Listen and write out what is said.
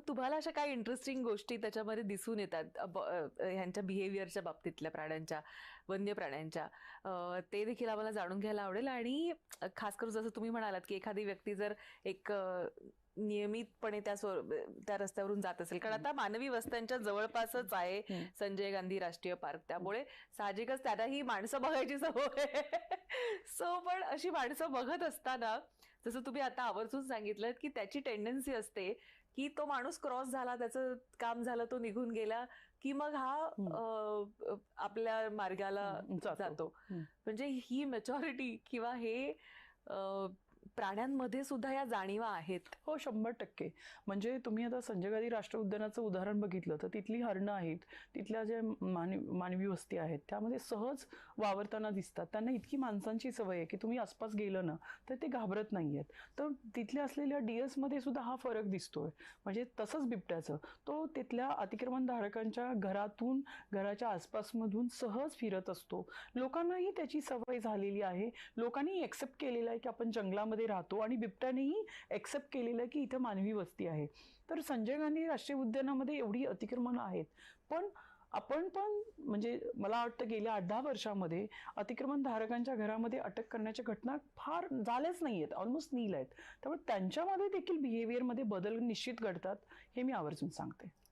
तुम्हाला अशा काही इंटरेस्टिंग गोष्टी त्याच्यामध्ये दिसून येतात ह्यांच्या बिहेवियरच्या बाबतीतल्या प्राण्यांच्या, वन्य प्राण्यांच्या, ते देखील आम्हाला जाणून घ्यायला आवडेल. आणि खास करून जसं तुम्ही म्हणालात की एखादी व्यक्ती जर एक नियमितपणे त्या रस्त्यावरून जात असेल, कारण आता मानवी वस्त्यांच्या जवळपासच आहे संजय गांधी राष्ट्रीय पार्क, त्यामुळे साहजिकच त्यांना ही माणसं बघायची सवय आहे. सो पण अशी माणसं बघत असताना जसं तुम्ही आता आवर्जून सांगितलं की त्याची टेंडन्सी असते की तो माणूस क्रॉस झाला, त्याचं काम झालं, तो निघून गेला की मग हा आपल्या मार्गाला जातो. म्हणजे ही मॅच्युरिटी किंवा हे प्राण्यांमध्ये सुद्धा या जाणीवा आहेत. हो, 100%. म्हणजे तुम्ही आता संजय गांधी राष्ट्रीय उद्यानाचं उदाहरण बघितलं तर तिथली हरणं आहेत, तिथल्या ज्या मानवी वस्ती आहेत त्यामध्ये सहज वावरताना दिसतात. त्यांना इतकी माणसांची सवय आहे की तुम्ही आसपास गेलं ना तर ते घाबरत नाहीयेत. तर तिथल्या असलेल्या डीएस मध्ये सुद्धा हा फरक दिसतोय. म्हणजे तसंच बिबट्याचं, तो तिथल्या अतिक्रमणधारकांच्या घरातून, घराच्या आसपासमधून सहज फिरत असतो. लोकांनाही त्याची सवय झालेली आहे. लोकांनी एक्सेप्ट केलेलं आहे की आपण जंगलामध्ये राहतो आणि बिबट्यानेही एक्सेप्ट केलेलं आहे की इथे मानवी वस्ती आहे. तर संजय गांधी राष्ट्रीय उद्यानामध्ये एवढी अतिक्रमण आहेत, पण आपण पण म्हणजे मला वाटतं गेल्या 8-10 वर्षामध्ये अतिक्रमणधारकांच्या घरामध्ये अटक करण्याच्या घटना फार झाल्याच नाहीयेत, ऑलमोस्ट नील आहेत. त्यामुळे त्यांच्यामध्ये देखील बिहेवियरमध्ये बदल निश्चित घडतात, हे मी आवर्जून सांगते.